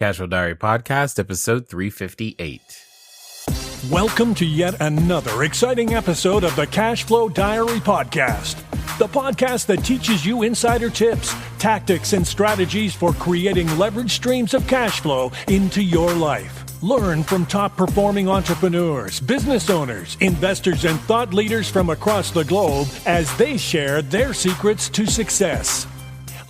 Cashflow Diary Podcast, episode 358. Welcome to yet another exciting episode of the Cashflow Diary Podcast, the podcast that teaches you insider tips, tactics, and strategies for creating leverage streams of cash flow into your life. Learn from top-performing entrepreneurs, business owners, investors, and thought leaders from across the globe as they share their secrets to success.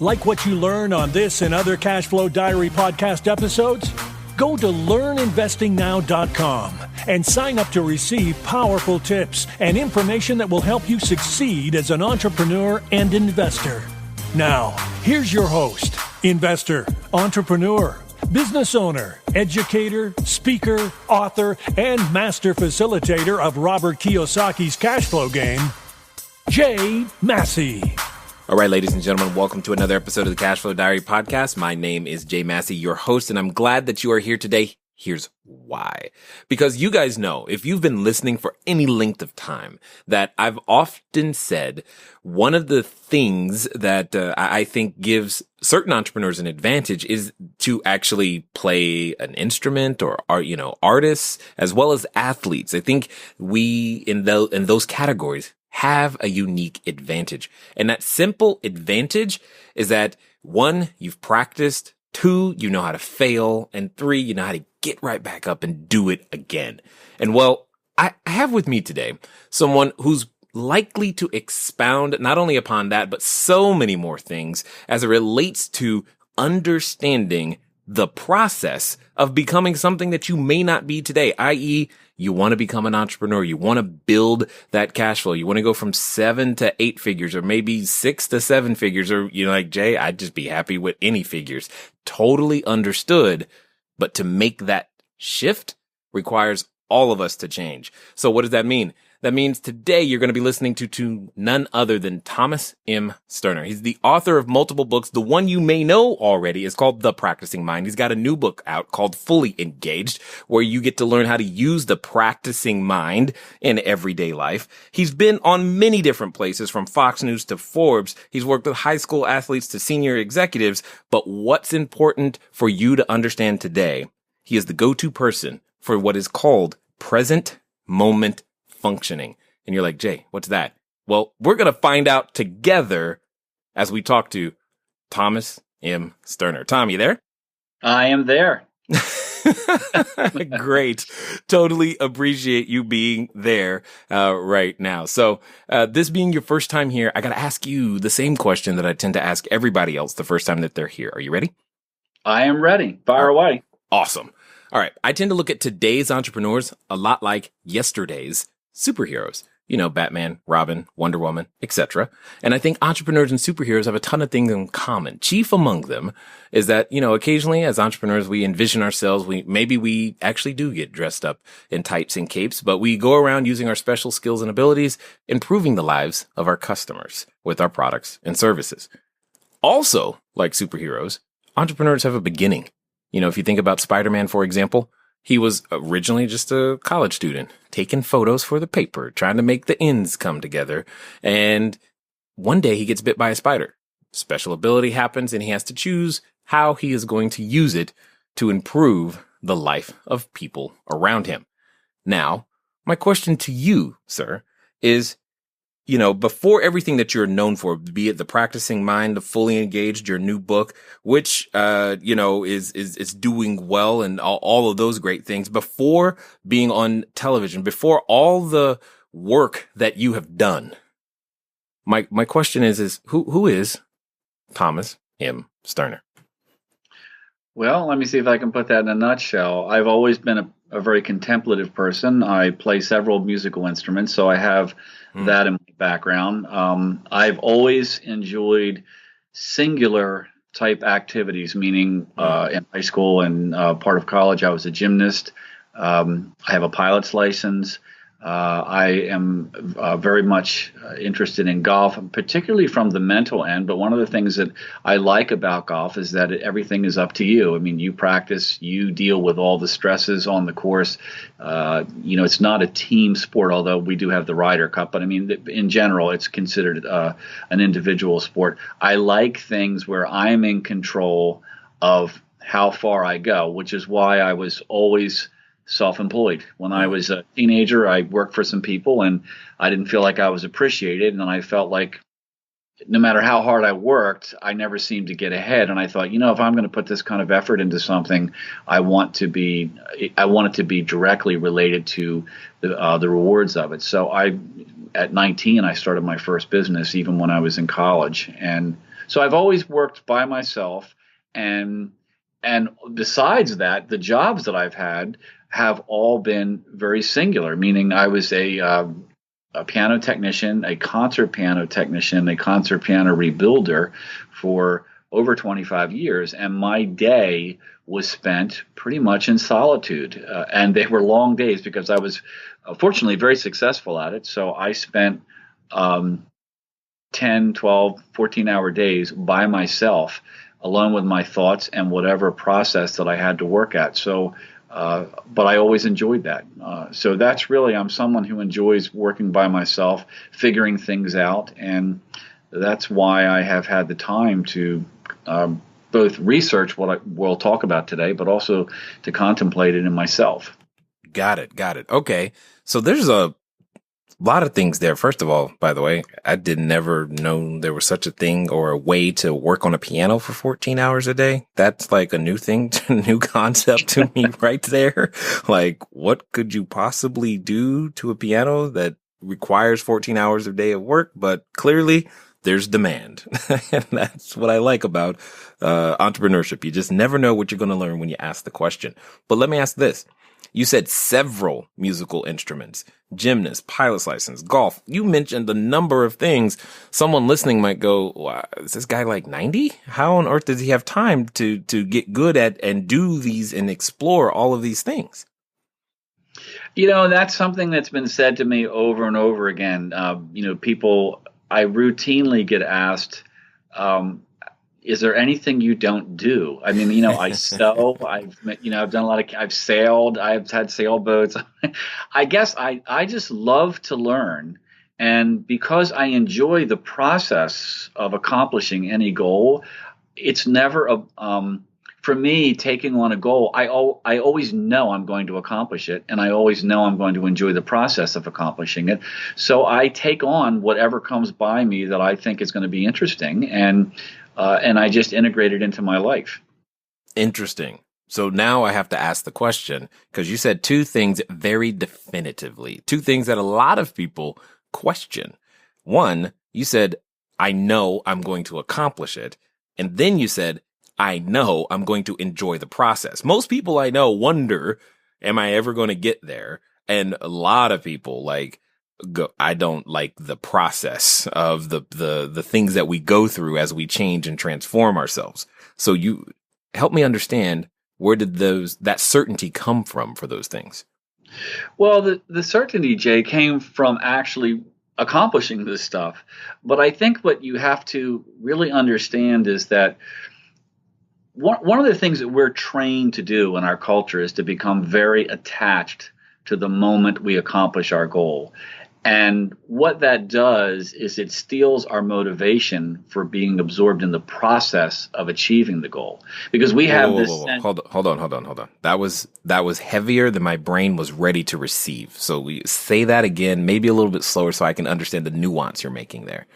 Like what you learn on this and other Cashflow Diary podcast episodes? Go to learninvestingnow.com and sign up to receive powerful tips and information that will help you succeed as an entrepreneur and investor. Now, here's your host, investor, entrepreneur, business owner, educator, speaker, author, and master facilitator of Robert Kiyosaki's cash flow game, Jay Massey. All right, ladies and gentlemen, welcome to another episode of the Cashflow Diary Podcast. My name is Jay Massey, your host, and I'm glad that you are here today. Here's why. Because you guys know, if you've been listening for any length of time, that I've often said one of the things that I think gives certain entrepreneurs an advantage is to actually play an instrument or artists as well as athletes. I think we in those categories have a unique advantage. And that simple advantage is that 1, you've practiced, 2, you know how to fail, and 3, you know how to get right back up and do it again. And well, I have with me today someone who's likely to expound not only upon that, but so many more things as it relates to understanding the process of becoming something that you may not be today, i.e., you want to become an entrepreneur. You want to build that cash flow. You want to go from 7 to 8 figures or maybe 6 to 7 figures or, like Jay, I'd just be happy with any figures. Totally understood. But to make that shift requires all of us to change. So what does that mean? That means today you're going to be listening to none other than Thomas M. Sterner. He's the author of multiple books. The one you may know already is called The Practicing Mind. He's got a new book out called Fully Engaged, where you get to learn how to use the practicing mind in everyday life. He's been on many different places, from Fox News to Forbes. He's worked with high school athletes to senior executives. But what's important for you to understand today, he is the go-to person for what is called present moment functioning. And you're like, Jay, what's that? Well, we're going to find out together as we talk to Thomas M. Sterner. Tom, you there? I am there. Great. Totally appreciate you being there right now. So this being your first time here, I got to ask you the same question that I tend to ask everybody else the first time that they're here. Are you ready? I am ready. Fire away. Awesome. All right. I tend to look at today's entrepreneurs a lot like yesterday's superheroes, Batman, Robin, Wonder Woman, etc. And I think entrepreneurs and superheroes have a ton of things in common. Chief among them is that, occasionally as entrepreneurs, we envision ourselves, we actually do get dressed up in tights and capes, but we go around using our special skills and abilities, improving the lives of our customers with our products and services. Also, like superheroes, entrepreneurs have a beginning. If you think about Spider-Man, for example, he was originally just a college student, taking photos for the paper, trying to make the ends come together. And one day he gets bit by a spider. Special ability happens, and he has to choose how he is going to use it to improve the life of people around him. Now, my question to you, sir, is, before everything that you're known for, be it The Practicing Mind, The Fully Engaged, your new book, which, is doing well and all of those great things, before being on television, before all the work that you have done, my question is who is Thomas M. Sterner? Well, let me see if I can put that in a nutshell. I've always been a very contemplative person. I play several musical instruments, so I have that in my background. I've always enjoyed singular type activities, meaning in high school and part of college, I was a gymnast. I have a pilot's license. I am very much interested in golf, particularly from the mental end. But one of the things that I like about golf is that everything is up to you. I mean, you practice, you deal with all the stresses on the course. It's not a team sport, although we do have the Ryder Cup. But I mean, in general, it's considered an individual sport. I like things where I'm in control of how far I go, which is why I was always self-employed. When I was a teenager, I worked for some people and I didn't feel like I was appreciated. And I felt like no matter how hard I worked, I never seemed to get ahead. And I thought, if I'm going to put this kind of effort into something, I want it to be directly related to the rewards of it. So at 19, I started my first business, even when I was in college. And so I've always worked by myself. And besides that, the jobs that I've had have all been very singular, meaning I was a piano technician, a concert piano technician, a concert piano rebuilder for over 25 years. And my day was spent pretty much in solitude. And they were long days because I was fortunately very successful at it. So I spent 10, 12, 14-hour days by myself, alone with my thoughts and whatever process that I had to work at. So but I always enjoyed that. So that's really, I'm someone who enjoys working by myself, figuring things out. And that's why I have had the time to both research what we'll talk about today, but also to contemplate it in myself. Got it. Okay. So there's a lot of things there. First of all, by the way, I did never know there was such a thing or a way to work on a piano for 14 hours a day. That's like a new thing, new concept to me right there. Like, what could you possibly do to a piano that requires 14 hours a day of work? But clearly there's demand. And that's what I like about entrepreneurship. You just never know what you're going to learn when you ask the question. But let me ask this. You said several musical instruments, gymnast, pilot's license, golf. You mentioned the number of things. Someone listening might go, wow, is this guy like 90? How on earth does he have time to get good at and do these and explore all of these things? That's something that's been said to me over and over again. People, I routinely get asked, is there anything you don't do? I mean, I sew, I've done I've sailed, I've had sailboats. I guess I just love to learn. And because I enjoy the process of accomplishing any goal, it's never for me, taking on a goal, I always know I'm going to accomplish it, and I always know I'm going to enjoy the process of accomplishing it. So I take on whatever comes by me that I think is going to be interesting, and I just integrate it into my life. Interesting. So now I have to ask the question, because you said two things very definitively, two things that a lot of people question. One, you said, I know I'm going to accomplish it. And then you said, I know I'm going to enjoy the process. Most people I know wonder, am I ever going to get there? And a lot of people I don't like the process of the things that we go through as we change and transform ourselves. So you help me understand, where did that certainty come from for those things? Well, the certainty, Jay, came from actually accomplishing this stuff. But I think what you have to really understand is that one of the things that we're trained to do in our culture is to become very attached to the moment we accomplish our goal. And what that does is it steals our motivation for being absorbed in the process of achieving the goal. Because we have this sense. Hold on. That was heavier than my brain was ready to receive. So we say that again, maybe a little bit slower so I can understand the nuance you're making there.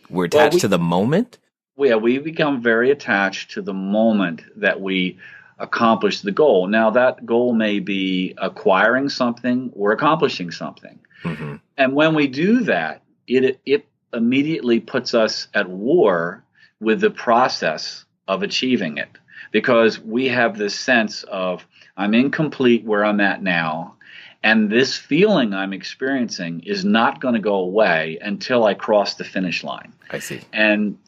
We're attached to the moment? Yeah, we become very attached to the moment that we accomplish the goal. Now, that goal may be acquiring something or accomplishing something. Mm-hmm. And when we do that, it immediately puts us at war with the process of achieving it, because we have this sense of, I'm incomplete where I'm at now, and this feeling I'm experiencing is not going to go away until I cross the finish line. I see. And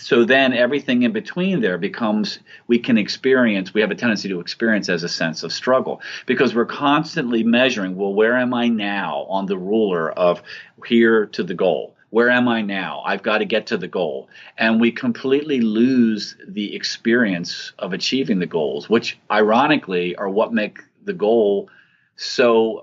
so then everything in between there becomes, we have a tendency to experience as a sense of struggle, because we're constantly measuring, well, where am I now on the ruler of here to the goal? Where am I now? I've got to get to the goal. And we completely lose the experience of achieving the goals, which ironically are what make the goal such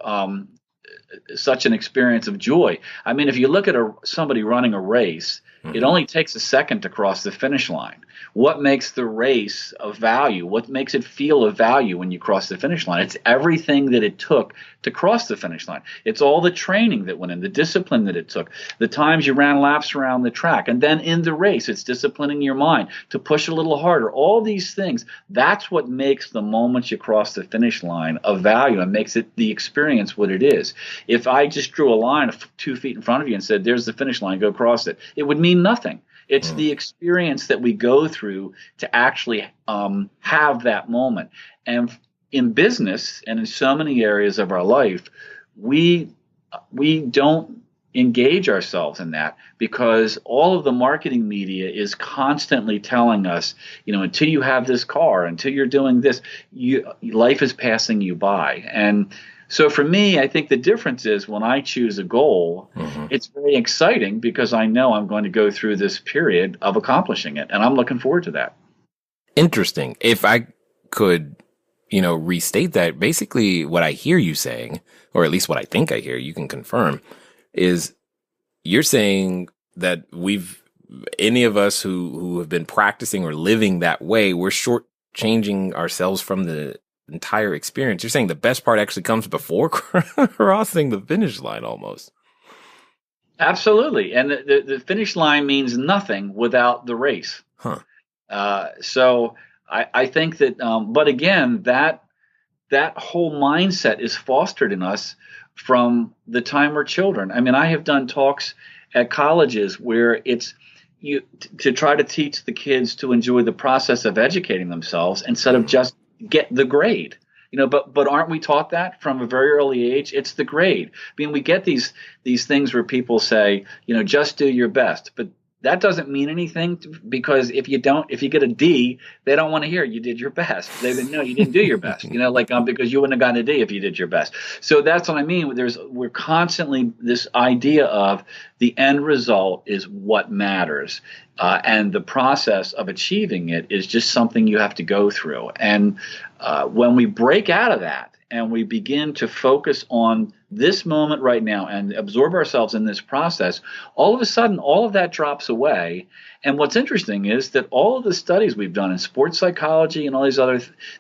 an experience of joy. I mean, if you look at somebody running a race, It only takes a second to cross the finish line. What makes the race of value? What makes it feel of value when you cross the finish line? It's everything that it took to cross the finish line. It's all the training that went in, the discipline that it took, the times you ran laps around the track. And then in the race, it's disciplining your mind to push a little harder. All these things, that's what makes the moment you cross the finish line of value and makes it the experience what it is. If I just drew a line 2 feet in front of you and said, there's the finish line, go cross it, it would mean nothing. It's the experience that we go through to actually have that moment. And in business and in so many areas of our life, we don't engage ourselves in that because all of the marketing media is constantly telling us, until you have this car, until you're doing this, life is passing you by. And so for me, I think the difference is when I choose a goal, it's very exciting because I know I'm going to go through this period of accomplishing it, and I'm looking forward to that. Interesting. If I could, restate that, basically what I hear you saying, or at least what I think I hear, you can confirm, is you're saying that any of us who have been practicing or living that way, we're shortchanging ourselves from the entire experience. You're saying the best part actually comes before crossing the finish line almost. Absolutely. And the finish line means nothing without the race. So I think that, but again, that whole mindset is fostered in us from the time we're children. I mean, I have done talks at colleges where it's to try to teach the kids to enjoy the process of educating themselves instead of just get the grade, but aren't we taught that from a very early age? It's the grade. I mean, we get these things where people say, just do your best, but that doesn't mean anything because if you get a D, they don't want to hear you did your best. They know you didn't do your best, because you wouldn't have gotten a D if you did your best. So that's what I mean. We're constantly this idea of the end result is what matters. And the process of achieving it is just something you have to go through. And when we break out of that and we begin to focus on this moment right now and absorb ourselves in this process, all of a sudden, all of that drops away. And what's interesting is that all of the studies we've done in sports psychology and all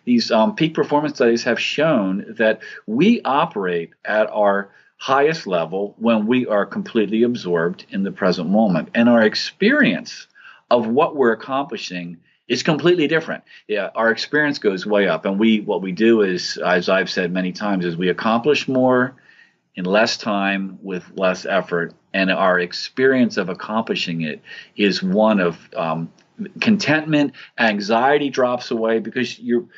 these peak performance studies have shown that we operate at our highest level when we are completely absorbed in the present moment. And our experience of what we're accomplishing is completely different. Yeah, our experience goes way up. And what we do is, as I've said many times, is we accomplish more in less time with less effort. And our experience of accomplishing it is one of contentment. Anxiety drops away because you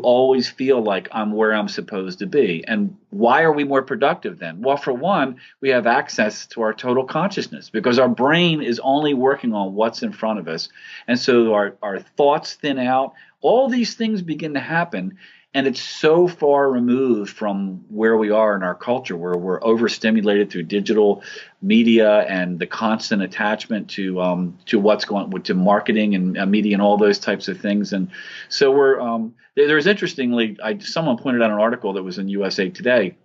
always feel like I'm where I'm supposed to be. And why are we more productive then? Well, for one, we have access to our total consciousness because our brain is only working on what's in front of us. And so our thoughts thin out. All these things begin to happen. And it's so far removed from where we are in our culture, where we're overstimulated through digital media and the constant attachment to what's going to marketing and media and all those types of things. And so there's interestingly, someone pointed out an article that was in USA Today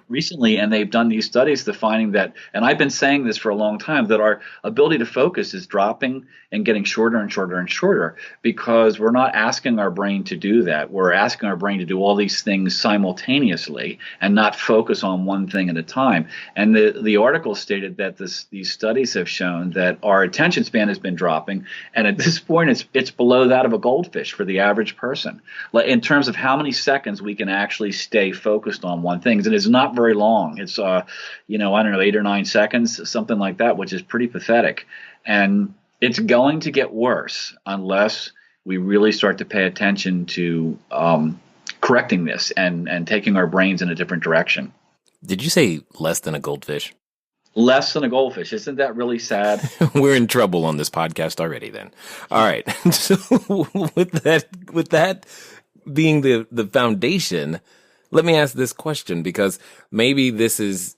recently, and they've done these studies to finding that, and I've been saying this for a long time, that our ability to focus is dropping and getting shorter and shorter and shorter because we're not asking our brain to do that. We're asking our brain to do all these things simultaneously and not focus on one thing at a time. And the article stated that these studies have shown that our attention span has been dropping, and at this point it's below that of a goldfish for the average person in terms of how many seconds we can actually stay focused on one thing. And it's not very long. It's, I don't know, 8 or 9 seconds, something like that, which is pretty pathetic. And it's going to get worse unless we really start to pay attention to correcting this and taking our brains in a different direction. Did you say less than a goldfish? Less than a goldfish. Isn't that really sad? We're in trouble on this podcast already then. All right. So with that being the foundation, let me ask this question, because maybe this is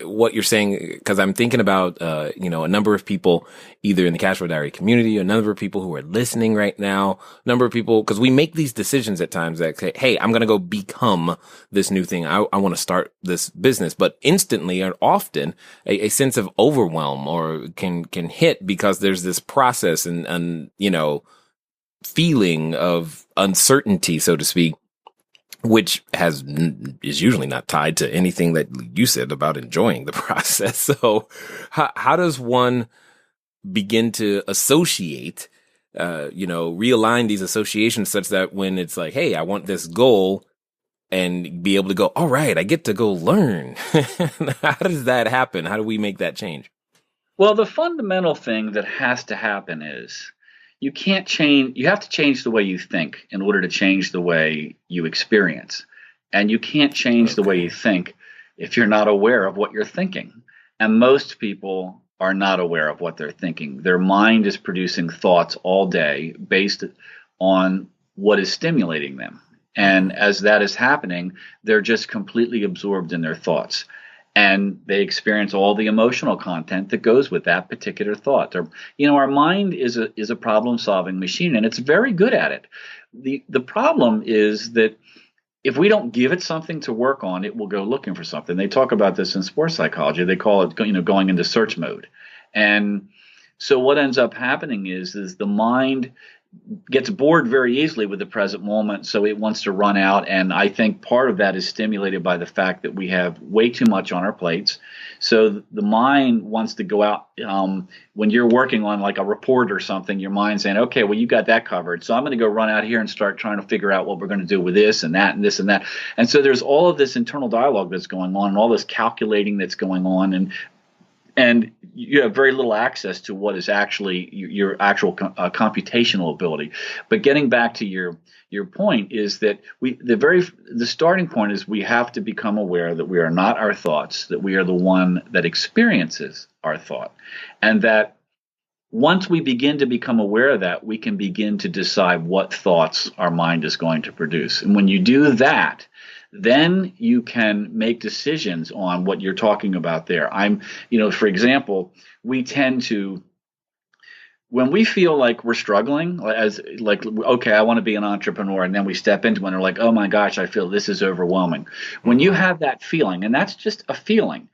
what you're saying, because I'm thinking about, a number of people either in the Cashflow Diary community, a number of people who are listening right now, a number of people, because we make these decisions at times that say, hey, I'm going to go become this new thing. I want to start this business, but instantly or often a sense of overwhelm or can hit because there's this process and feeling of uncertainty, so to speak, which is usually not tied to anything that you said about enjoying the process. So how does one begin to associate, realign these associations such that when it's like, hey, I want this goal, and be able to go, all right, I get to go learn. How does that happen? How do we make that change? Well, the fundamental thing that has to happen is you have to change the way you think in order to change the way you experience. And you can't change the way you think if you're not aware of what you're thinking. And most people are not aware of what they're thinking. Their mind is producing thoughts all day based on what is stimulating them. And as that is happening, they're just completely absorbed in their thoughts. And they experience all the emotional content that goes with that particular thought. Our mind is a problem-solving machine, and it's very good at it. The problem is that if we don't give it something to work on, it will go looking for something. They talk about this in sports psychology. They call it, going into search mode. And so what ends up happening is the mind gets bored very easily with the present moment, so it wants to run out. And I think part of that is stimulated by the fact that we have way too much on our plates. So the mind wants to go out. When you're working on like a report or something, your mind's saying, okay, well, you got that covered, so I'm going to go run out here and start trying to figure out what we're going to do with this and that and this and that. And so there's all of this internal dialogue that's going on and all this calculating that's going on, and you have very little access to what is actually your actual computational ability. But getting back to your point is that the starting point is we have to become aware that we are not our thoughts, that we are the one that experiences our thought, and that once we begin to become aware of that, we can begin to decide what thoughts our mind is going to produce. And when you do that, then you can make decisions on what you're talking about there. For example, we tend to, when we feel like we're struggling, okay, I want to be an entrepreneur, and then we step into it and we're like, oh my gosh, I feel this is overwhelming. When you have that feeling, and that's just a feeling,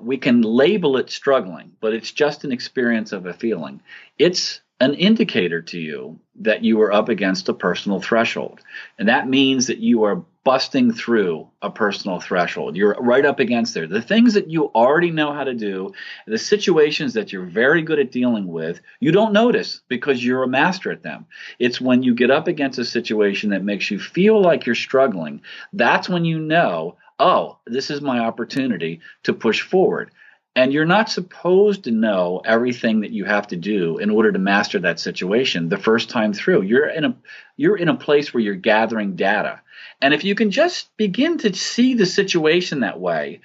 we can label it struggling, but it's just an experience of a feeling. It's an indicator to you that you are up against a personal threshold. And that means that you are busting through a personal threshold. You're right up against there. The things that you already know how to do, the situations that you're very good at dealing with, you don't notice because you're a master at them. It's when you get up against a situation that makes you feel like you're struggling, that's when you know, oh, this is my opportunity to push forward. And you're not supposed to know everything that you have to do in order to master that situation the first time through. You're in a place where you're gathering data. And if you can just begin to see the situation that way,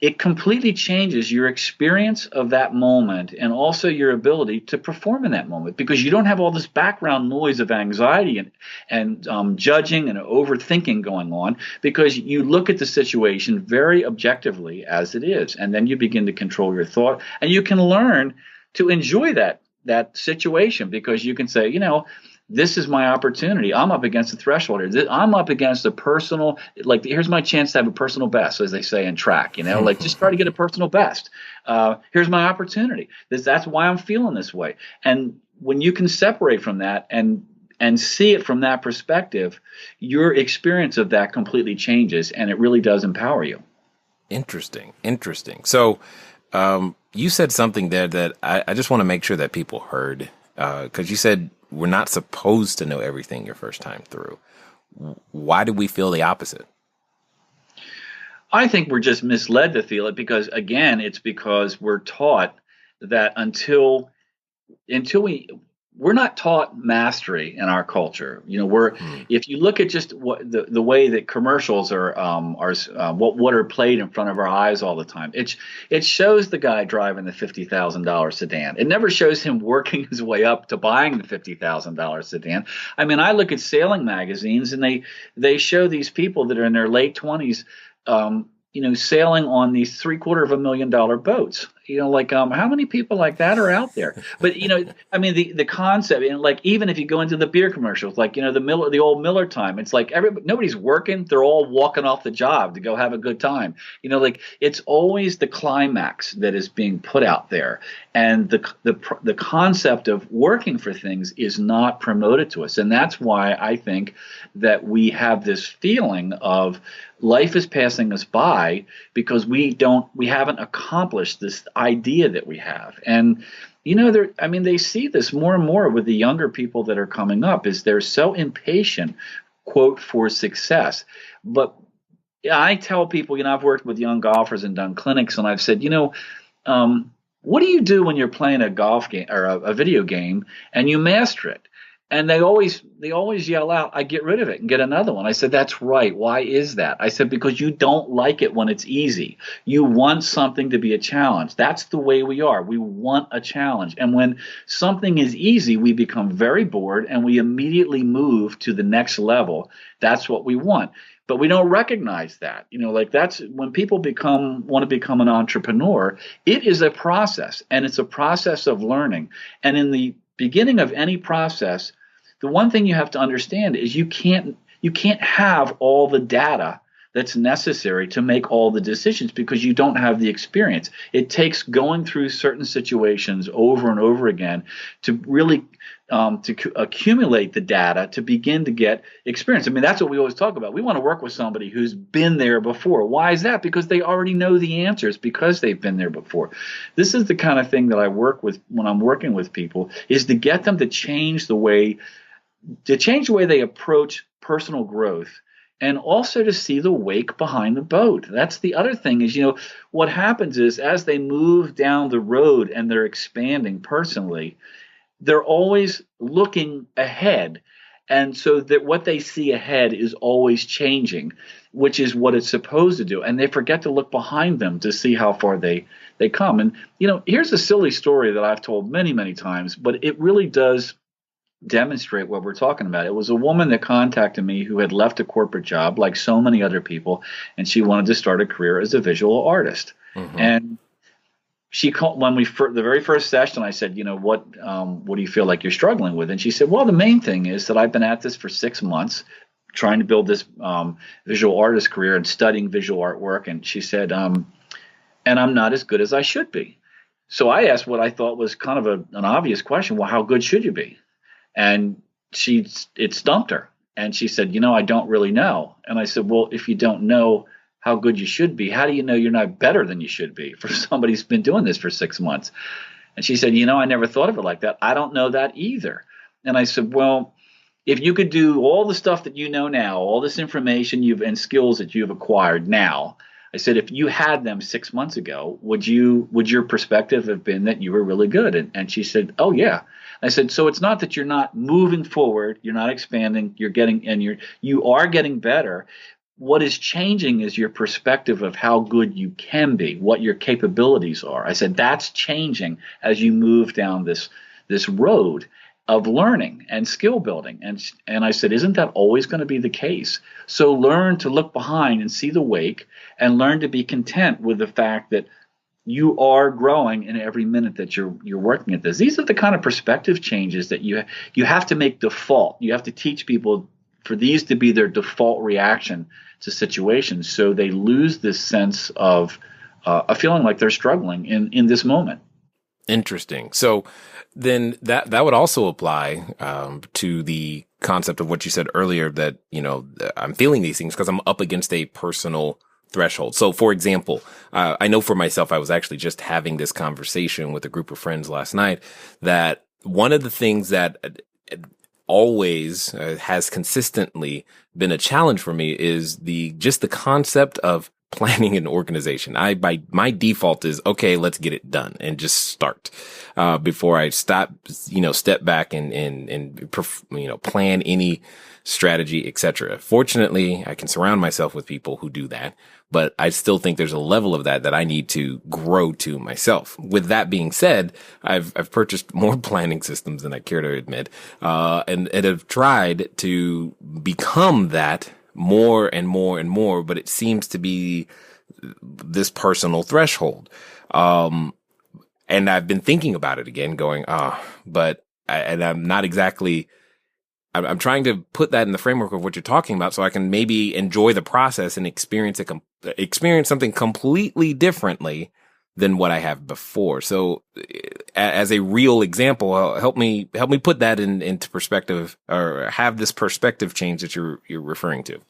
it completely changes your experience of that moment and also your ability to perform in that moment, because you don't have all this background noise of anxiety and judging and overthinking going on, because you look at the situation very objectively as it is, and then you begin to control your thought, and you can learn to enjoy that situation, because you can say, this is my opportunity. I'm up against the threshold here. I'm up against a personal, here's my chance to have a personal best, as they say in track, just try to get a personal best. Here's my opportunity. That's why I'm feeling this way. And when you can separate from that and see it from that perspective, your experience of that completely changes, and it really does empower you. Interesting. So you said something there that I just want to make sure that people heard, because you said, we're not supposed to know everything your first time through. Why do we feel the opposite? I think we're just misled to feel it because, again, it's because we're taught that until we're not taught mastery in our culture. If you look at just what the way that commercials are what are played in front of our eyes all the time, it shows the guy driving the $50,000 sedan. It never shows him working his way up to buying the $50,000 sedan. I mean, I look at sailing magazines and they show these people that are in their late 20s sailing on these $750,000 boats. Like how many people like that are out there? But I mean, the concept, and like even if you go into the beer commercials, like the old Miller time, it's like nobody's working; they're all walking off the job to go have a good time. Like it's always the climax that is being put out there, and the concept of working for things is not promoted to us, and that's why I think that we have this feeling of life is passing us by because we haven't accomplished this idea that we have. And they see this more and more with the younger people that are coming up, is they're so impatient, quote, for success. But I tell people, I've worked with young golfers and done clinics, and I've said, what do you do when you're playing a golf game or a video game and you master it? And they always yell out, I get rid of it and get another one. I said, that's right. Why is that? I said, because you don't like it when it's easy. You want something to be a challenge. That's the way we are. We want a challenge. And when something is easy, we become very bored and we immediately move to the next level. That's what we want. But we don't recognize that. Like that's when people want to become an entrepreneur, it is a process, and it's a process of learning. And in the beginning of any process, the one thing you have to understand is you can't have all the data that's necessary to make all the decisions because you don't have the experience. It takes going through certain situations over and over again to really accumulate the data to begin to get experience. I mean, that's what we always talk about. We want to work with somebody who's been there before. Why is that? Because they already know the answers because they've been there before. This is the kind of thing that I work with when I'm working with people, is to get them to change the way they approach personal growth, and also to see the wake behind the boat. That's the other thing is, what happens is as they move down the road and they're expanding personally, they're always looking ahead. And so that what they see ahead is always changing, which is what it's supposed to do. And they forget to look behind them to see how far they come. And, here's a silly story that I've told many, many times, but it really does demonstrate what we're talking about. It was a woman that contacted me who had left a corporate job like so many other people, and she wanted to start a career as a visual artist. Mm-hmm. And she called when the very first session. I said, what do you feel like you're struggling with? And she said, well, the main thing is that I've been at this for 6 months trying to build this visual artist career and studying visual artwork. And she said, and I'm not as good as I should be. So I asked what I thought was kind of an obvious question. Well, how good should you be? And it stumped her. And she said, I don't really know. And I said, well, if you don't know how good you should be, how do you know you're not better than you should be for somebody who's been doing this for 6 months? And she said, I never thought of it like that. I don't know that either. And I said, well, if you could do all the stuff that you know now, all this information and skills that you've acquired now, I said, if you had them 6 months ago, would your perspective have been that you were really good? And she said, oh yeah. I said, so it's not that you're not moving forward, you're not expanding, you are getting better. What is changing is your perspective of how good you can be, what your capabilities are. I said, that's changing as you move down this road of learning and skill building. And I said, isn't that always going to be the case? So learn to look behind and see the wake, and learn to be content with the fact that you are growing in every minute that you're working at this. These are the kind of perspective changes that you have to make default. You have to teach people for these to be their default reaction to situations, so they lose this sense of a feeling like they're struggling in this moment. Interesting. So then that would also apply to the concept of what you said earlier, that I'm feeling these things because I'm up against a personal threshold. So for example, I know for myself, I was actually just having this conversation with a group of friends last night, that one of the things that always has consistently been a challenge for me is the concept of planning an organization. My default is, okay, let's get it done and just start, before I step back and plan any strategy, etc. Fortunately, I can surround myself with people who do that, but I still think there's a level of that I need to grow to myself. With that being said, I've purchased more planning systems than I care to admit, and have tried to become that more and more and more, but it seems to be this personal threshold. And I've been thinking about it again, going, but I'm not exactly, I'm trying to put that in the framework of what you're talking about so I can maybe enjoy the process and experience something completely differently than what I have before. So as a real example, help me put that into perspective, or have this perspective change that you're referring to.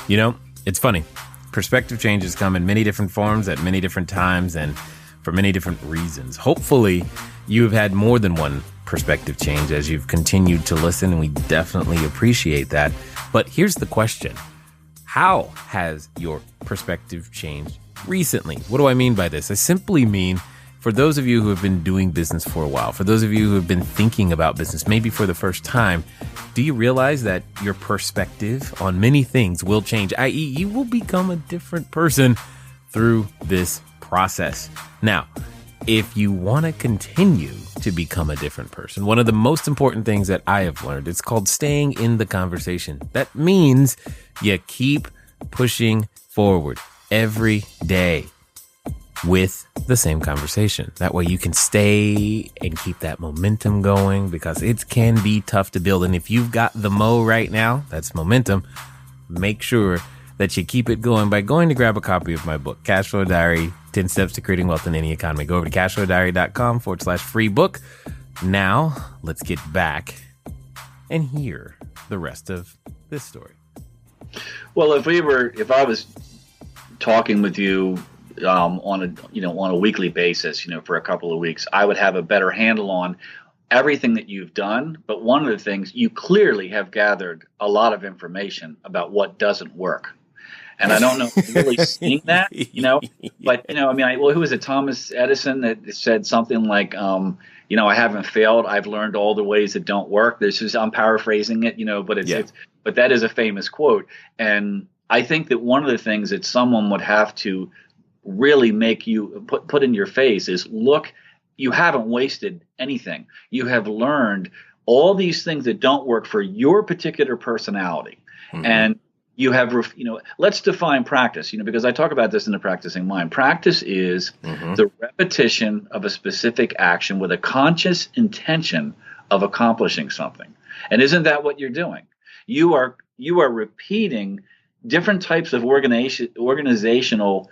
You know, it's funny. Perspective changes come in many different forms at many different times and for many different reasons. Hopefully, you've had more than one perspective change as you've continued to listen, and we definitely appreciate that. But here's the question. How has your perspective changed recently? What do I mean by this? I simply mean, for those of you who have been doing business for a while, for those of you who have been thinking about business, maybe for the first time, do you realize that your perspective on many things will change, i.e., you will become a different person through this process? Now, if you want to continue to become a different person, one of the most important things that I have learned, it's called staying in the conversation. That means you keep pushing forward every day with the same conversation. That way you can stay and keep that momentum going, because it can be tough to build. And if you've got the mo right now, that's momentum, make sure that you keep it going by going to grab a copy of my book, Cashflow Diary, 10 Steps to Creating Wealth in Any Economy. Go over to cashflowdiary.com/free book. Now, let's get back and hear the rest of this story. Well, if I was talking with you on a weekly basis, for a couple of weeks, I would have a better handle on everything that you've done. But one of the things, you clearly have gathered a lot of information about what doesn't work. And I don't know if you're really seeing that, but, who was it? Thomas Edison that said something like, I haven't failed. I've learned all the ways that don't work. I'm paraphrasing it, but that is a famous quote. And I think that one of the things that someone would have to really make you put in your face is, look, you haven't wasted anything. You have learned all these things that don't work for your particular personality. Mm-hmm. And you have, let's define practice, because I talk about this in the Practicing Mind. Practice is the repetition of a specific action with a conscious intention of accomplishing something. And isn't that what you're doing? You are repeating different types of organizational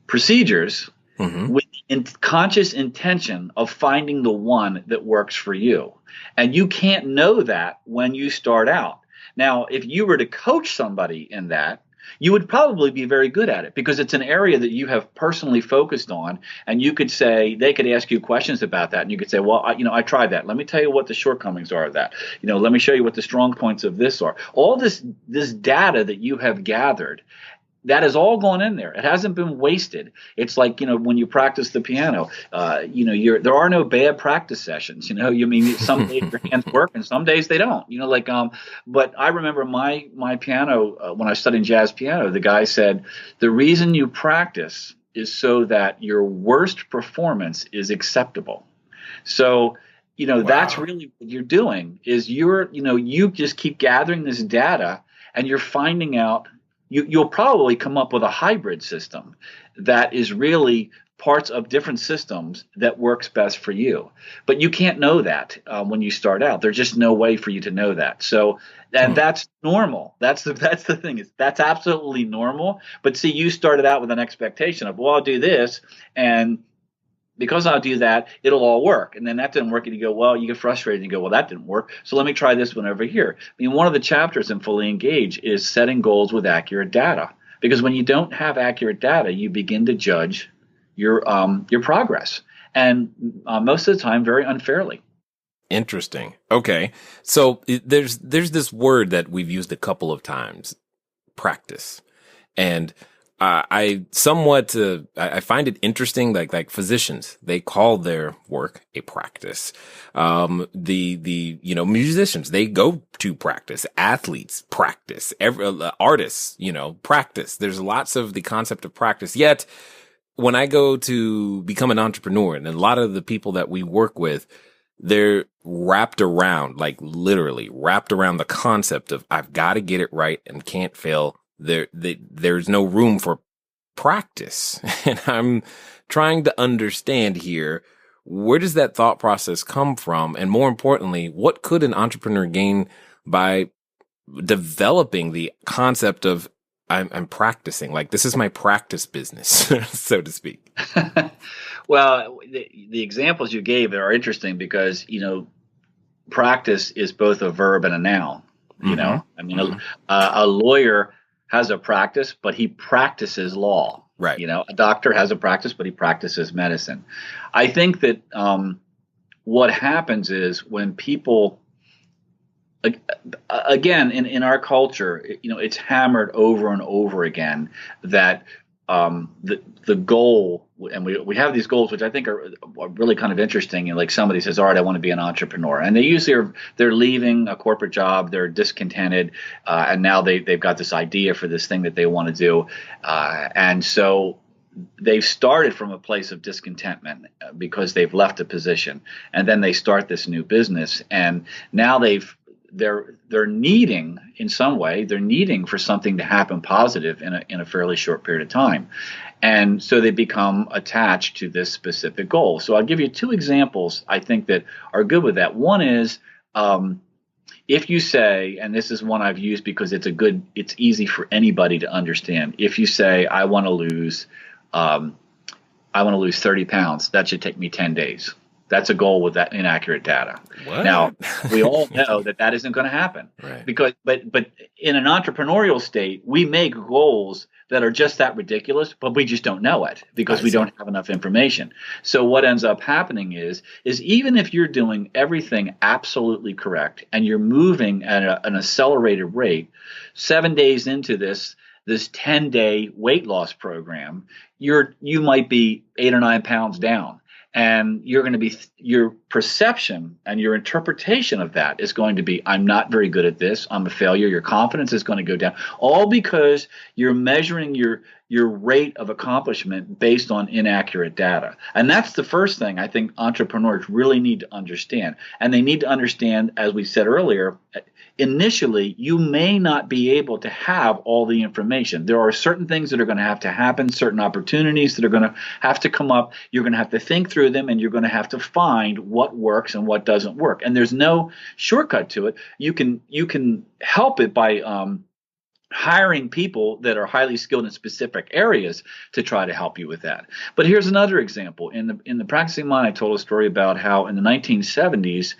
procedures with conscious intention of finding the one that works for you. And you can't know that when you start out. Now, if you were to coach somebody in that, you would probably be very good at it, because it's an area that you have personally focused on. And you could say, they could ask you questions about that. And you could say, well, I tried that. Let me tell you what the shortcomings are of that. Let me show you what the strong points of this are. All this data that you have gathered, that has all gone in there. It hasn't been wasted. It's like, when you practice the piano, there are no bad practice sessions. Some days your hands work and some days they don't, but I remember my piano, when I was studying jazz piano, the guy said, the reason you practice is so that your worst performance is acceptable. So, wow. That's really what you're doing is you just keep gathering this data and you're finding out. You'll probably come up with a hybrid system that is really parts of different systems that works best for you. But you can't know that when you start out. There's just no way for you to know that. So that's normal. That's the thing. That's absolutely normal. But see, you started out with an expectation of, well, I'll do this, and because I'll do that, it'll all work. And then that didn't work. And you go, well, you get frustrated and you go, well, that didn't work. So let me try this one over here. One of the chapters in Fully Engaged is setting goals with accurate data. Because when you don't have accurate data, you begin to judge your progress. And most of the time, very unfairly. Interesting. Okay. So there's this word that we've used a couple of times, practice. And I find it interesting, like physicians, they call their work a practice. Musicians, they go to practice. Athletes practice. Artists, practice. There's lots of the concept of practice. Yet, when I go to become an entrepreneur, and a lot of the people that we work with, they're literally wrapped around the concept of, I've got to get it right and can't fail there's no room for practice. And I'm trying to understand here, where does that thought process come from? And more importantly, what could an entrepreneur gain by developing the concept of I'm practicing, like this is my practice business, so to speak? Well, the examples you gave are interesting because, practice is both a verb and a noun. I mean, a lawyer has a practice, but he practices law. Right. A doctor has a practice, but he practices medicine. I think that what happens is when people, again, in our culture, it's hammered over and over again that the goal, and we have these goals, which I think are really kind of interesting. And like somebody says, all right, I want to be an entrepreneur. And they usually they're leaving a corporate job, they're discontented, and now they've got this idea for this thing that they want to do. And so they've started from a place of discontentment because they've left a position. And then they start this new business. And now they're needing, in some way, they're needing for something to happen positive in a fairly short period of time. And so they become attached to this specific goal. So I'll give you two examples I think that are good with that. One is if you say, and this is one I've used because it's easy for anybody to understand. If you say, I want to lose 30 pounds, that should take me 10 days. That's a goal with that inaccurate data. What? Now, we all know that isn't going to happen. Right. But in an entrepreneurial state, we make goals that are just that ridiculous, but we just don't know it because we don't have enough information. So what ends up happening is even if you're doing everything absolutely correct and you're moving at an accelerated rate, 7 days into this 10-day weight loss program, you might be 8 or 9 pounds down. And you're going to be, your perception and your interpretation of that is going to be, I'm not very good at this, I'm a failure. Your confidence is going to go down, all because you're measuring your rate of accomplishment based on inaccurate data. And that's the first thing I think entrepreneurs really need to understand. And they need to understand, as we said earlier, initially, you may not be able to have all the information. There are certain things that are going to have to happen, certain opportunities that are going to have to come up. You're going to have to think through them, and you're going to have to find what works and what doesn't work. And there's no shortcut to it. You can help it by hiring people that are highly skilled in specific areas to try to help you with that. But here's another example. In the Practicing Mind, I told a story about how in the 1970s,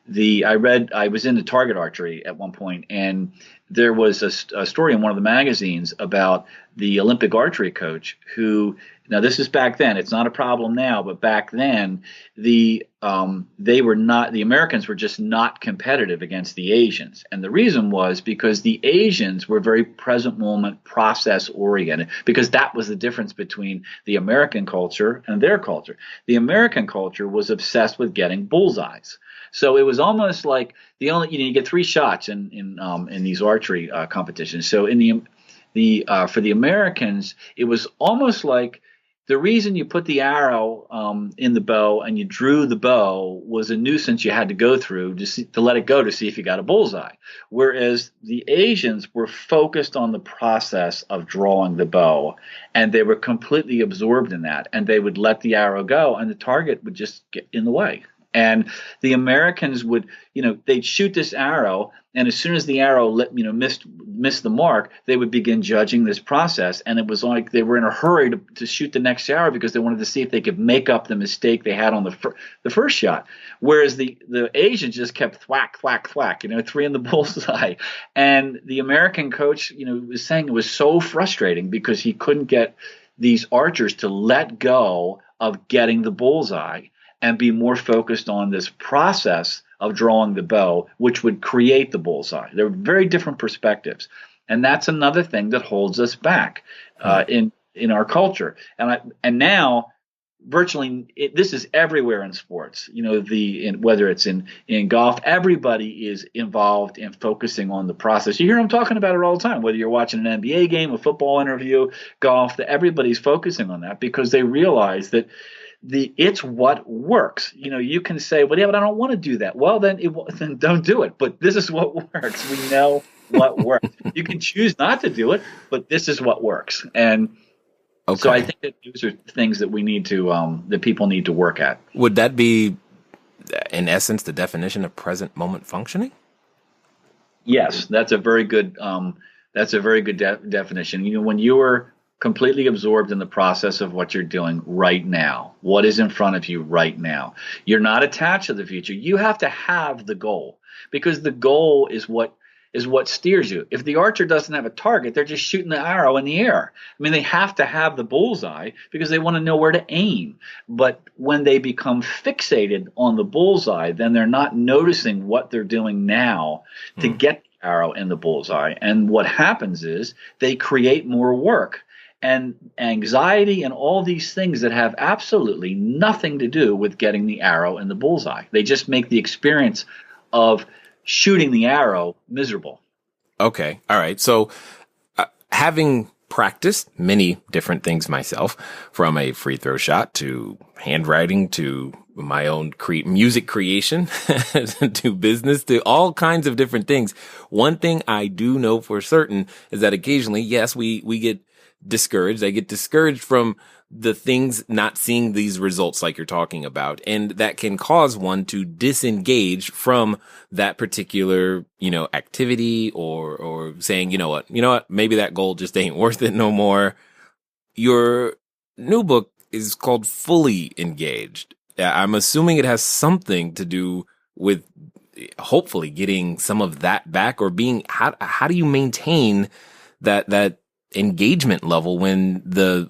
I was into target archery at one point, and there was a story in one of the magazines about the Olympic archery coach who, now this is back then, it's not a problem now, but back then the Americans were just not competitive against the Asians. And the reason was because the Asians were very present moment, process oriented, because that was the difference between the American culture and their culture. The American culture was obsessed with getting bullseyes. So it was almost like you get 3 shots in these archery competitions. So for the Americans, it was almost like the reason you put the arrow in the bow and you drew the bow was a nuisance you had to go through to let it go to see if you got a bullseye. Whereas the Asians were focused on the process of drawing the bow, and they were completely absorbed in that, and they would let the arrow go, and the target would just get in the way. And the Americans would, they'd shoot this arrow, and as soon as the arrow missed the mark, they would begin judging this process. And it was like they were in a hurry to shoot the next arrow because they wanted to see if they could make up the mistake they had on the first shot. Whereas the Asians just kept thwack, thwack, thwack, 3 in the bullseye. And the American coach, was saying it was so frustrating because he couldn't get these archers to let go of getting the bullseye and be more focused on this process of drawing the bow, which would create the bullseye. They're very different perspectives. And that's another thing that holds us back in our culture. And now, virtually, this is everywhere in sports. Whether it's in golf, everybody is involved in focusing on the process. You hear them talking about it all the time, whether you're watching an NBA game, a football interview, golf, everybody's focusing on that because they realize that it's what works. You can say, well, yeah, but I don't want to do that. Well, then don't do it. But this is what works. We know what works. You can choose not to do it, but this is what works. And so I think that those are things that we need to, that people need to work at. Would that be, in essence, the definition of present moment functioning? Yes, that's a very good definition. You know, when you are completely absorbed in the process of what you're doing right now, what is in front of you right now, you're not attached to the future. You have to have the goal, because the goal is what steers you. If the archer doesn't have a target, they're just shooting the arrow in the air. I mean, they have to have the bullseye because they want to know where to aim. But when they become fixated on the bullseye, then they're not noticing what they're doing now to get the arrow in the bullseye. And what happens is they create more work and anxiety and all these things that have absolutely nothing to do with getting the arrow in the bullseye. They just make the experience of shooting the arrow miserable. Okay. All right. So having practiced many different things myself, from a free throw shot to handwriting to my own music creation to business to all kinds of different things, one thing I do know for certain is that occasionally, yes, we get discouraged. I get discouraged from the things, not seeing these results like you're talking about. And that can cause one to disengage from that particular, activity or saying, you know what, maybe that goal just ain't worth it no more. Your new book is called Fully Engaged. I'm assuming it has something to do with hopefully getting some of that back, or how do you maintain that engagement level when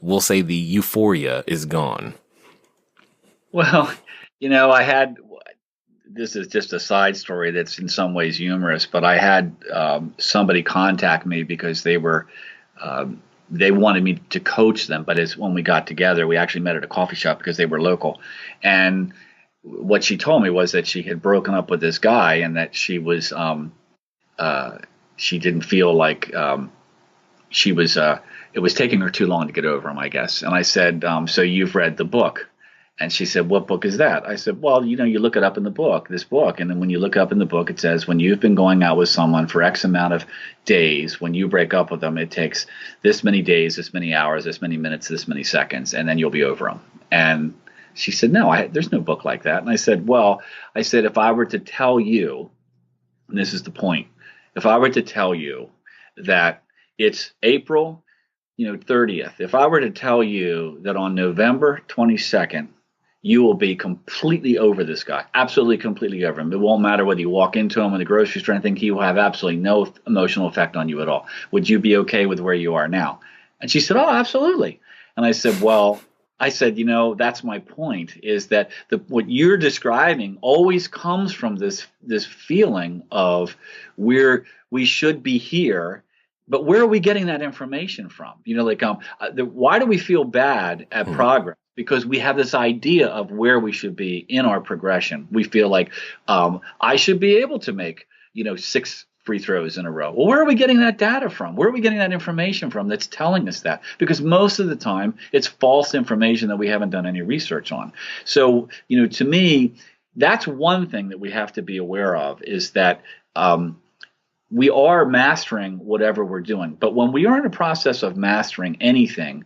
we'll say the euphoria is gone? Well, this is just a side story that's in some ways humorous, but I had somebody contact me because they wanted me to coach them. But when we got together, we actually met at a coffee shop because they were local. And what she told me was that she had broken up with this guy, and that she was, she didn't feel like, it was taking her too long to get over him, I guess. And I said, so you've read the book? And she said, what book is that? I said, well, you look it up in this book. And then when you look up in the book, it says, when you've been going out with someone for X amount of days, when you break up with them, it takes this many days, this many hours, this many minutes, this many seconds, and then you'll be over them. And she said, no, there's no book like that. And I said, if I were to tell you, and this is the point, if I were to tell you that it's April 30th. If I were to tell you that on November 22nd, you will be completely over this guy, absolutely completely over him. It won't matter whether you walk into him in the grocery store and think he will have absolutely no emotional effect on you at all. Would you be okay with where you are now? And she said, oh, absolutely. And I said, that's my point, is that what you're describing always comes from this feeling of we should be here. But where are we getting that information from? Why do we feel bad at progress? Because we have this idea of where we should be in our progression. We feel like I should be able to make 6 free throws in a row. Well, where are we getting that data from? Where are we getting that information from that's telling us that? Because most of the time it's false information that we haven't done any research on. So, to me, that's one thing that we have to be aware of, is that we are mastering whatever we're doing. But when we are in a process of mastering anything,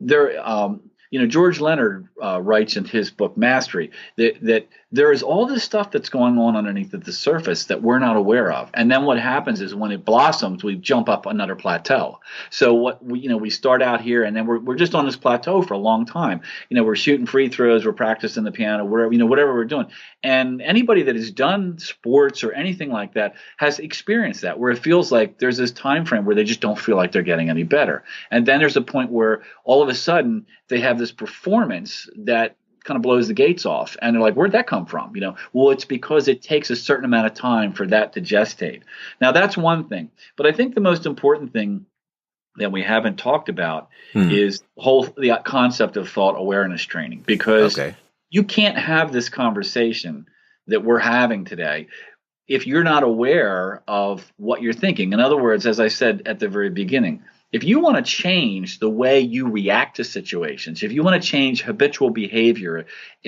George Leonard writes in his book Mastery that there is all this stuff that's going on underneath the surface that we're not aware of. And then what happens is when it blossoms, we jump up another plateau. So we start out here, and then we're just on this plateau for a long time. We're shooting free throws, we're practicing the piano, whatever we're doing. And anybody that has done sports or anything like that has experienced that, where it feels like there's this time frame where they just don't feel like they're getting any better. And then there's a point where all of a sudden they have this performance that kind of blows the gates off, and they're like, where'd that come from? Well, it's because it takes a certain amount of time for that to gestate. Now, that's one thing. But I think the most important thing that we haven't talked about is the concept of thought awareness training, because you can't have this conversation that we're having today if you're not aware of what you're thinking. In other words, as I said at the very beginning, if you want to change the way you react to situations, if you want to change habitual behavior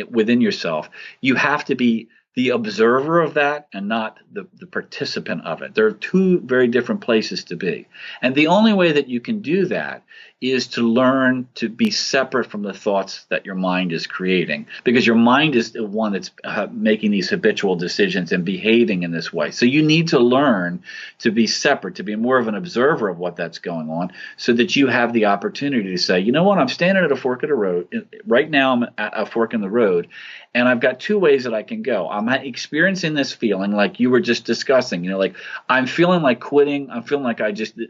within yourself, you have to be the observer of that and not the participant of it. There are two very different places to be. And the only way that you can do that is to learn to be separate from the thoughts that your mind is creating, because your mind is the one that's making these habitual decisions and behaving in this way. So you need to learn to be separate, to be more of an observer of what that's going on, so that you have the opportunity to say, you know what, I'm standing at a fork of the road. Right now I'm at a fork in the road, and I've got two ways that I can go. I'm experiencing this feeling like you were just discussing, like I'm feeling like quitting. I'm feeling like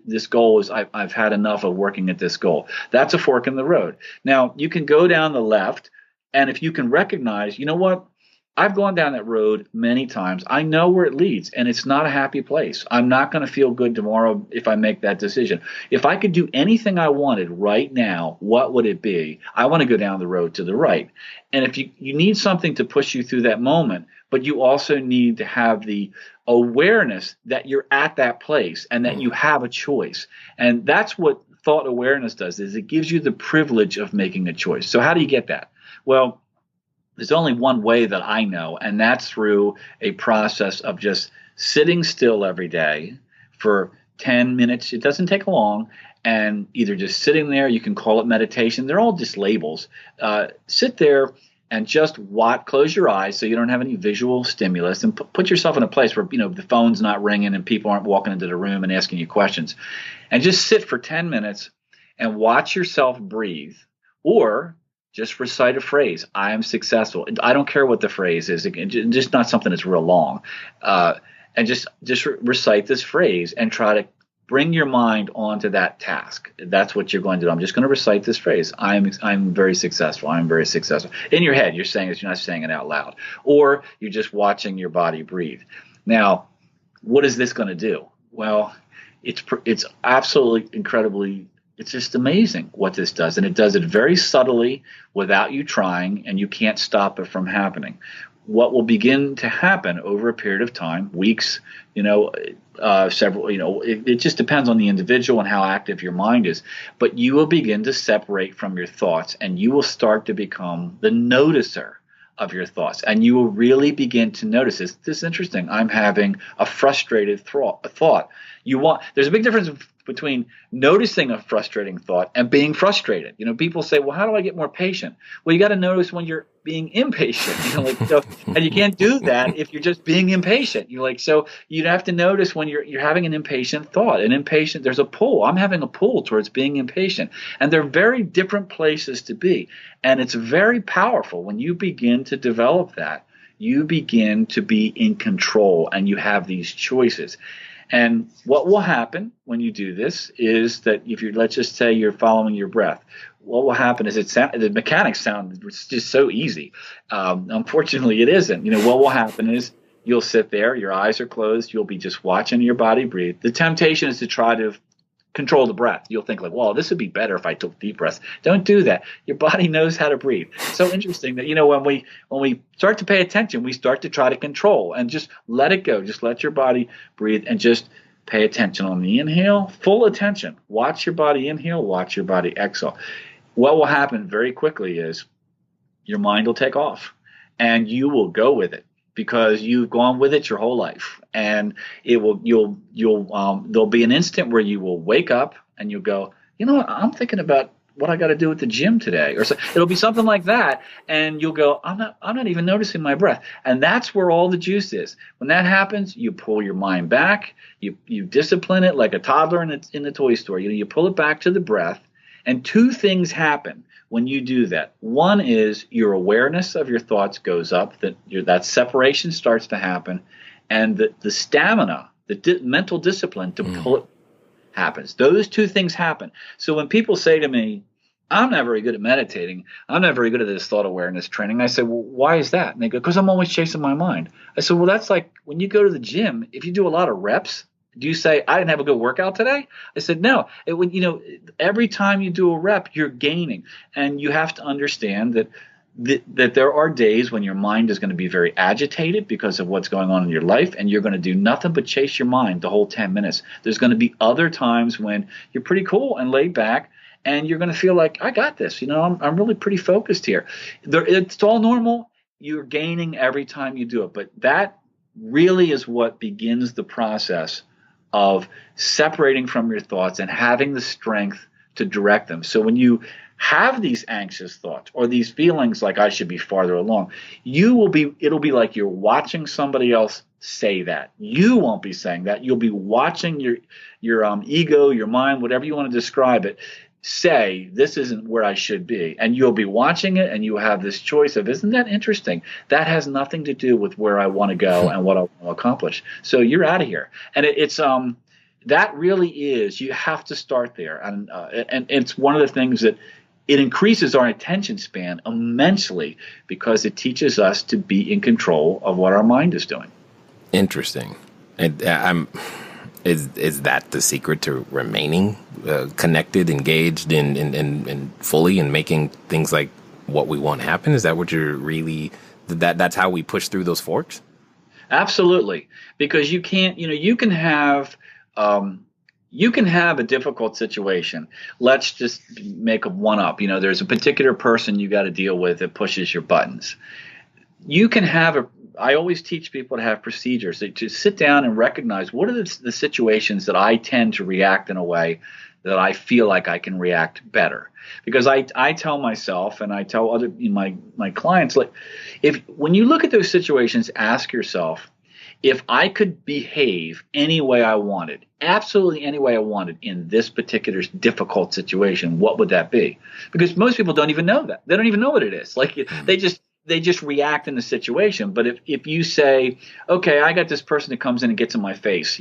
this goal is, I've had enough of working at this goal. That's a fork in the road. Now, you can go down the left, and if you can recognize, you know what, I've gone down that road many times. I know where it leads, and it's not a happy place. I'm not going to feel good tomorrow if I make that decision. If I could do anything I wanted right now, what would it be? I want to go down the road to the right. And if you need something to push you through that moment, but you also need to have the awareness that you're at that place and that you have a choice. And that's what thought awareness does, is it gives you the privilege of making a choice. So how do you get that? Well, there's only one way that I know, and that's through a process of just sitting still every day for 10 minutes. It doesn't take long. And either just sitting there, you can call it meditation. They're all just labels. Sit there and just watch, close your eyes so you don't have any visual stimulus, and put yourself in a place where, the phone's not ringing and people aren't walking into the room and asking you questions. And just sit for 10 minutes and watch yourself breathe, or just recite a phrase. I am successful. I don't care what the phrase is. Just not something that's real long. And just recite this phrase and try to bring your mind onto that task. That's what you're going to do. I'm just going to recite this phrase. I'm very successful. I'm very successful. In your head, you're saying it. You're not saying it out loud. Or you're just watching your body breathe. Now, what is this going to do? Well, it's absolutely incredibly. It's just amazing what this does. And it does it very subtly without you trying, and you can't stop it from happening. What will begin to happen over a period of time, weeks, several, it just depends on the individual and how active your mind is. But you will begin to separate from your thoughts, and you will start to become the noticer of your thoughts. And you will really begin to notice this. This is interesting. I'm having a frustrated thought. There's a big difference between noticing a frustrating thought and being frustrated. People say, well, how do I get more patient? Well, you got to notice when you're being impatient, and you can't do that if you're just being impatient. So you'd have to notice when you're having an impatient thought. There's a pull. I'm having a pull towards being impatient. And they're very different places to be. And it's very powerful when you begin to develop that. You begin to be in control, and you have these choices. And what will happen when you do this is that let's just say you're following your breath. What will happen is the mechanics sound just so easy. Unfortunately, it isn't. What will happen is you'll sit there, your eyes are closed, you'll be just watching your body breathe. The temptation is to try to control the breath. You'll think like, well, this would be better if I took deep breaths. Don't do that. Your body knows how to breathe. It's so interesting that, when we start to pay attention, we start to try to control and just let it go. Just let your body breathe and just pay attention on the inhale, full attention. Watch your body inhale, watch your body exhale. What will happen very quickly is your mind will take off, and you will go with it, because you've gone with it your whole life. And there'll be an instant where you will wake up and you'll go, you know what, I'm thinking about what I got to do at the gym today, or so. It'll be something like that, and you'll go, I'm not even noticing my breath. And that's where all the juice is. When that happens, you pull your mind back, you discipline it like a toddler in the toy store. You pull it back to the breath, and two things happen when you do that. One is your awareness of your thoughts goes up, that separation starts to happen, and the stamina, the mental discipline to pull it happens. Those two things happen. So when people say to me, I'm not very good at meditating, I'm not very good at this thought awareness training, I say, well, why is that? And they go, because I'm always chasing my mind. I said, well, that's like when you go to the gym, if you do a lot of reps, do you say, I didn't have a good workout today? I said, no. Every time you do a rep, you're gaining. And you have to understand that there are days when your mind is going to be very agitated because of what's going on in your life, and you're going to do nothing but chase your mind the whole 10 minutes. There's going to be other times when you're pretty cool and laid back, and you're going to feel like, I got this. I'm really pretty focused here. It's all normal. you're gaining every time you do it. But that really is what begins the process of separating from your thoughts and having the strength to direct them. So when you have these anxious thoughts or these feelings like I should be farther along, it'll be like you're watching somebody else say that. You won't be saying that. You'll be watching your ego, your mind, whatever you want to describe it, say this isn't where I should be. And you'll be watching it and you have this choice of, isn't that interesting? That has nothing to do with where I want to go and what I want to accomplish. So you're out of here. And it's that really is, you have to start there. And it's one of the things that it increases our attention span immensely because it teaches us to be in control of what our mind is doing. Interesting. Is that the secret to remaining connected, engaged, and fully in making things like what we want happen? Is that what you're really? That's how we push through those forks? Absolutely, because you can't. You can have. You can have a difficult situation. Let's just make one up. There's a particular person you got to deal with that pushes your buttons. You can have I always teach people to have procedures, to sit down and recognize what are the situations that I tend to react in a way that I feel like I can react better. Because I tell myself and I tell other my clients, like, when you look at those situations, ask yourself, if I could behave any way I wanted, absolutely any way I wanted in this particular difficult situation, what would that be? Because most people don't even know that. They don't even know what it is. Like they just react in the situation. But if you say, okay, I got this person that comes in and gets in my face,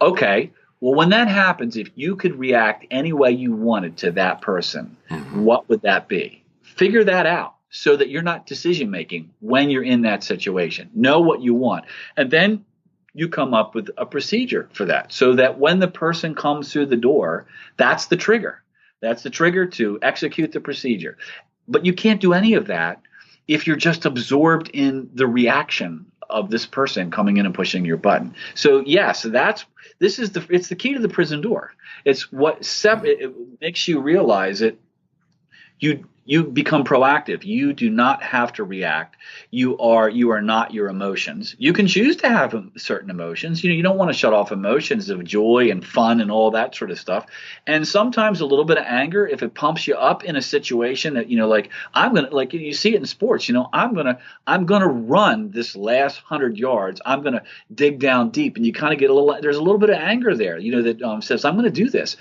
okay, well, when that happens, if you could react any way you wanted to that person, what would that be? Figure that out so that you're not decision making when you're in that situation. Know what you want. And then you come up with a procedure for that so that when the person comes through the door, that's the trigger. That's the trigger to execute the procedure. But you can't do any of that if you're just absorbed in the reaction of this person coming in and pushing your button. So yes, it's the key to the prison door. It's what it makes you realize that you become proactive. You do not have to react. You are not your emotions. You can choose to have certain emotions. You don't want to shut off emotions of joy and fun and all that sort of stuff. And sometimes a little bit of anger, if it pumps you up in a situation that, like you see it in sports, I'm gonna run this last 100 yards. I'm gonna dig down deep, and you kind of get there's a little bit of anger there, that says I'm gonna do this.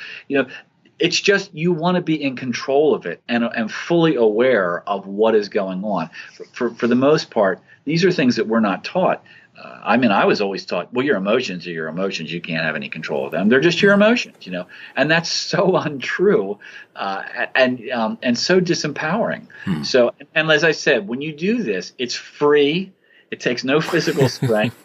It's just you want to be in control of it and fully aware of what is going on. For the most part, these are things that we're not taught. I was always taught, well, your emotions are your emotions. You can't have any control of them. They're just your emotions, and that's so untrue and so disempowering. So, and as I said, when you do this, it's free. It takes no physical strength.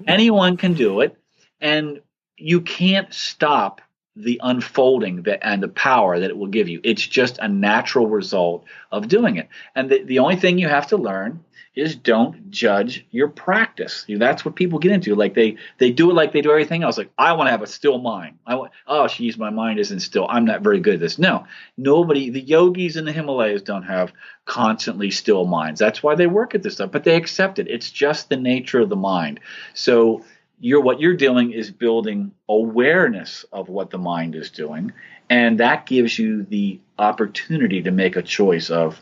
Anyone can do it, and you can't stop the unfolding and the power that it will give you. It's just a natural result of doing it. And the only thing you have to learn is don't judge your practice. That's what people get into. Like they do it like they do everything else. Like, I want to have a still mind. My mind isn't still. I'm not very good at this. No, nobody, the yogis in the Himalayas don't have constantly still minds. That's why they work at this stuff, but they accept it. It's just the nature of the mind. So what you're doing is building awareness of what the mind is doing, and that gives you the opportunity to make a choice of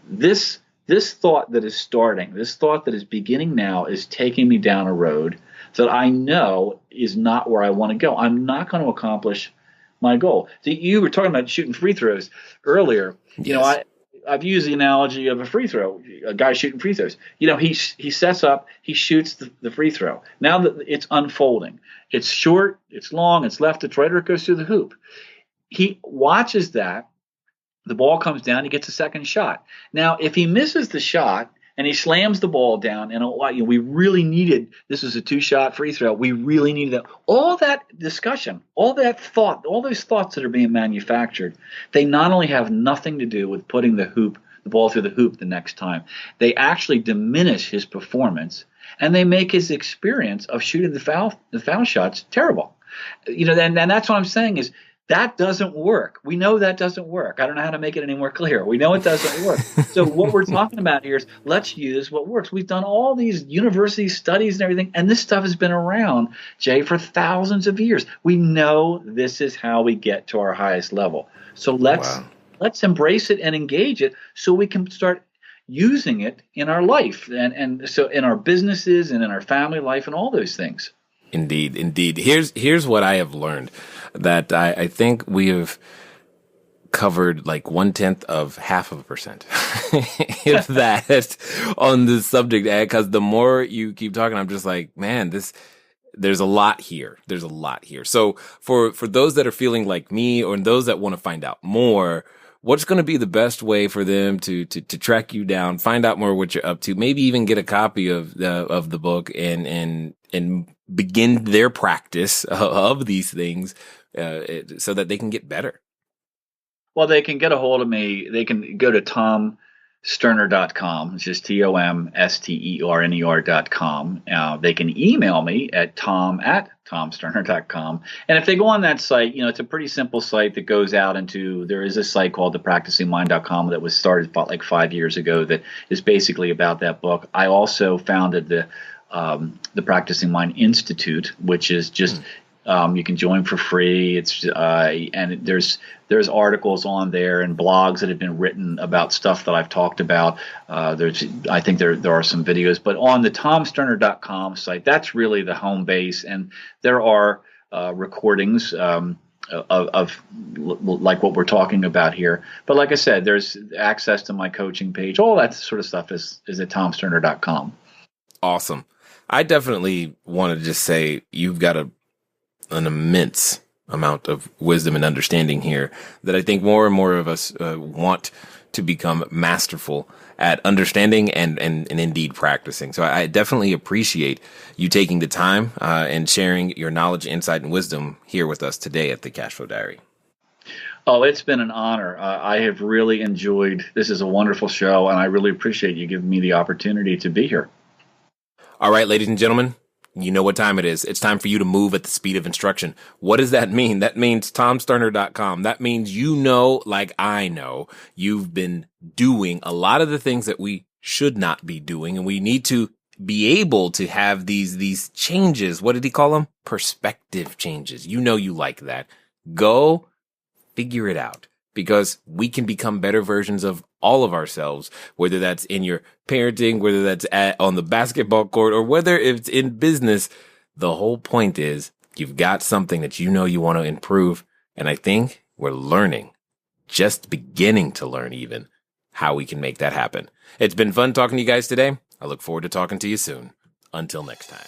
this thought that is starting, this thought that is beginning now is taking me down a road that I know is not where I want to go. I'm not going to accomplish my goal. So you were talking about shooting free throws earlier. Yes. I've used the analogy of a free throw, a guy shooting free throws. He sets up, he shoots the free throw. Now that it's unfolding, it's short, it's long, it's left, it's right, or it goes through the hoop. He watches that. The ball comes down, he gets a second shot. Now, if he misses the shot and he slams the ball down, and we really needed, this was a 2-shot free throw, we really needed that. All that discussion, all that thought, all those thoughts that are being manufactured, they not only have nothing to do with putting the ball through the hoop the next time, they actually diminish his performance, and they make his experience of shooting the foul shots terrible. And that's what I'm saying is, That doesn't work. We know that doesn't work. I don't know how to make it any more clear. We know it doesn't work. So what we're talking about here is let's use what works. We've done all these university studies and everything, and this stuff has been around, Jay, for thousands of years. We know this is how we get to our highest level. So let's embrace it and engage it so we can start using it in our life and so in our businesses and in our family life and all those things. Indeed, indeed. Here's what I have learned, that I think we have covered like 1/10 of 0.5%, if that, on this subject. Because the more you keep talking, I'm just like, man, there's a lot here. There's a lot here. So for those that are feeling like me, or those that want to find out more, what's going to be the best way for them to track you down, find out more what you're up to, maybe even get a copy of the book and begin their practice of these things, so that they can get better? Well, they can get a hold of me. They can go to tomsterner.com. It's just TOMSTERNER.com. They can email me at tom@tomsterner.com. And if they go on that site, it's a pretty simple site that goes out into, there is a site called thepracticingmind.com that was started about like 5 years ago that is basically about that book. I also founded the Practicing Mind Institute, which is just you can join for free. It's and there's articles on there and blogs that have been written about stuff that I've talked about. I think there are some videos, but on the tomsterner.com site, that's really the home base, and there are recordings of like what we're talking about here. But like I said, there's access to my coaching page. All that sort of stuff is at tomsterner.com. Awesome. I definitely want to just say you've got an immense amount of wisdom and understanding here that I think more and more of us want to become masterful at understanding and indeed practicing. So I definitely appreciate you taking the time and sharing your knowledge, insight, and wisdom here with us today at the Cashflow Diary. Oh, it's been an honor. I have really enjoyed, this is a wonderful show, and I really appreciate you giving me the opportunity to be here. All right, ladies and gentlemen, you know what time it is. It's time for you to move at the speed of instruction. What does that mean? That means tomsterner.com. That means like I know, you've been doing a lot of the things that we should not be doing, and we need to be able to have these changes. What did he call them? Perspective changes. You like that. Go figure it out, because we can become better versions of all of ourselves, whether that's in your parenting, whether that's on the basketball court, or whether it's in business. The whole point is you've got something that you want to improve. And I think we're learning, just beginning to learn even, how we can make that happen. It's been fun talking to you guys today. I look forward to talking to you soon. Until next time.